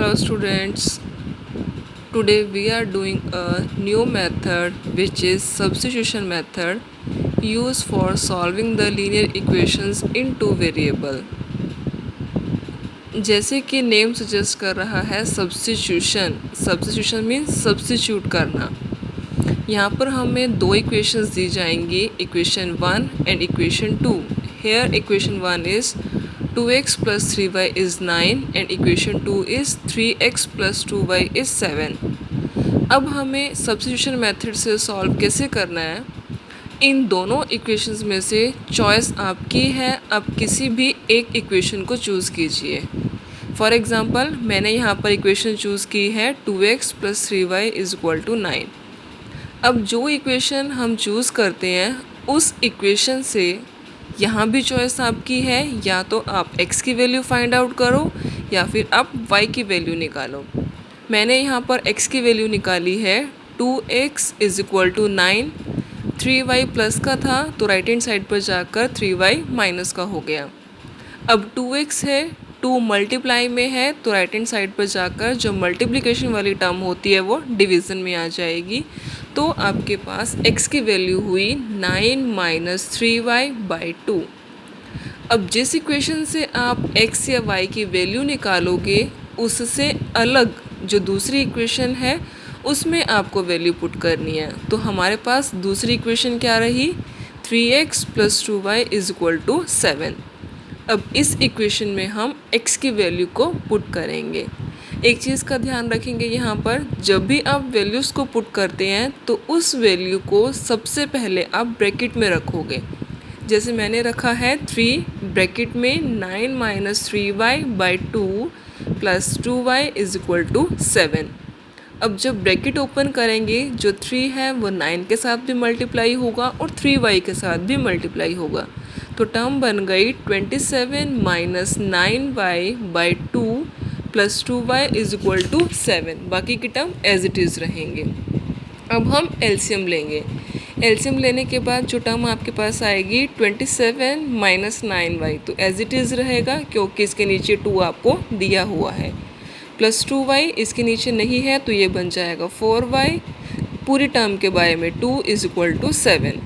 Hello students, today we are doing a new method which is substitution method used for solving the linear equations in two variable। जैसे कि name suggest कर रहा है substitution means substitute करना। यहाँ पर हमें दो इक्वेशंस दी जाएंगी, equation 1 and equation 2। Here equation 1 is 2x plus 3y is 9 and equation 2 is 3x plus 2y is 7। अब हमें सब्स्टिट्यूशन मेथड से सॉल्व कैसे करना है, इन दोनों इक्वेशंस में से चॉइस आपकी है। आप किसी भी एक इक्वेशन को चूज़ कीजिए। फॉर एग्ज़ाम्पल मैंने यहाँ पर इक्वेशन चूज़ की है 2x plus 3y is equal to 9। अब जो इक्वेशन हम चूज़ करते हैं उस इक्वेशन से यहाँ भी चॉइस आपकी है, या तो आप x की वैल्यू फाइंड आउट करो या फिर आप y की वैल्यू निकालो। मैंने यहाँ पर x की वैल्यू निकाली है 2x is equal to 9। 3y plus का था तो राइट हैंड साइड पर जाकर 3y माइनस का हो गया। अब 2x है, 2 मल्टीप्लाई में है तो राइट हैंड साइड पर जाकर जो मल्टीप्लिकेशन वाली टर्म होती है वो डिवीज़न में आ जाएगी। तो आपके पास x की वैल्यू हुई 9 माइनस 3y बाई 2। अब जिस इक्वेशन से आप x या y की वैल्यू निकालोगे उससे अलग जो दूसरी इक्वेशन है उसमें आपको वैल्यू पुट करनी है। तो हमारे पास दूसरी इक्वेशन क्या रही, 3x plus 2y is equal to 7। अब इस इक्वेशन में हम x की वैल्यू को पुट करेंगे। एक चीज़ का ध्यान रखेंगे, यहाँ पर जब भी आप वैल्यूज़ को पुट करते हैं तो उस वैल्यू को सबसे पहले आप ब्रैकेट में रखोगे। जैसे मैंने रखा है 3 ब्रैकेट में 9 minus 3y by 2 plus 2y is equal to 7। अब जब ब्रैकेट ओपन करेंगे जो 3 है वो 9 के साथ भी मल्टीप्लाई होगा और 3y के साथ भी मल्टीप्लाई होगा। तो टर्म बन गई 27 minus 9y by 2 plus 2y is equal to 7। बाकी की टर्म एज इट इज़ रहेंगे। अब हम एलसीएम लेंगे। एलसीएम लेने के बाद जो टर्म आपके पास आएगी 27 माइनस 9y तो एज इट इज़ रहेगा क्योंकि इसके नीचे 2 आपको दिया हुआ है, प्लस 2y इसके नीचे नहीं है तो ये बन जाएगा 4y। पूरी टर्म के बारे में 2 इज़ इक्वल टू 7।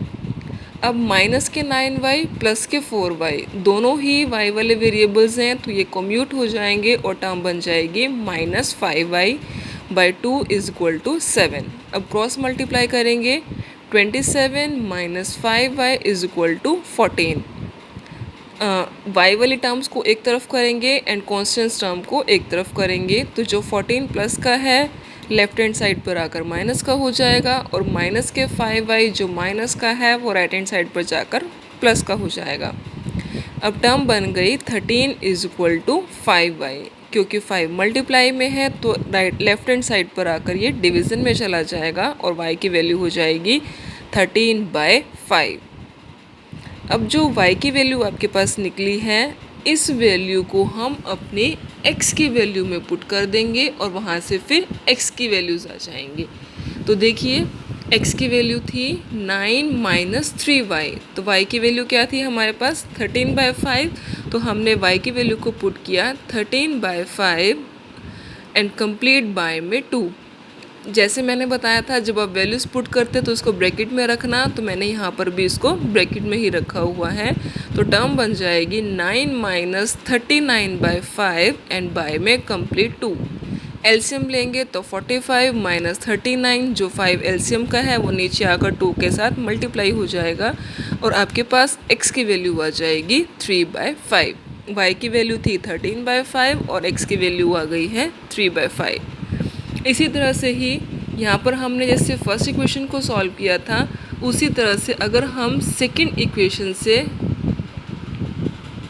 अब माइनस के 9y प्लस के 4y दोनों ही y वाले वेरिएबल्स हैं तो ये कम्यूट हो जाएंगे और टर्म बन जाएगी minus 5y by 2 is equal to 7। अब क्रॉस मल्टीप्लाई करेंगे 27 minus 5y is equal to 14। y वाली टर्म्स को एक तरफ करेंगे एंड कॉन्स्टेंट्स टर्म को एक तरफ करेंगे तो जो 14 प्लस का है लेफ्ट हैंड साइड पर आकर माइनस का हो जाएगा और माइनस के 5y जो माइनस का है वो राइट हैंड साइड पर जाकर प्लस का हो जाएगा। अब टर्म बन गई 13 इज़ इक्वल टू 5y। क्योंकि 5 मल्टीप्लाई में है तो लेफ्ट हैंड साइड पर आकर ये डिवीज़न में चला जाएगा और y की वैल्यू हो जाएगी 13 बाय 5। अब जो y की वैल्यू आपके पास निकली है इस वैल्यू को हम अपने x की वैल्यू में पुट कर देंगे और वहाँ से फिर x की वैल्यूज़ आ जाएंगी। तो देखिए x की वैल्यू थी 9 माइनस 3y तो y की वैल्यू क्या थी हमारे पास 13 बाई 5। तो हमने y की वैल्यू को पुट किया 13 बाई 5 एंड कंप्लीट बाय में 2। जैसे मैंने बताया था जब आप वैल्यूज़ पुट करते तो उसको ब्रैकेट में रखना, तो मैंने यहाँ पर भी इसको ब्रैकेट में ही रखा हुआ है। तो टर्म बन जाएगी 9 माइनस 39 बाई 5 एंड बाय में कंप्लीट 2। एलसीएम लेंगे तो 45 माइनस 39 जो 5 एलसीएम का है वो नीचे आकर 2 के साथ मल्टीप्लाई हो जाएगा और आपके पास x की वैल्यू आ जाएगी 3 बाई 5। y की वैल्यू थी 13 बाई 5 और x की वैल्यू आ गई है 3 बाई 5। इसी तरह से ही यहाँ पर हमने जैसे फर्स्ट इक्वेशन को सॉल्व किया था उसी तरह से अगर हम सेकंड इक्वेशन से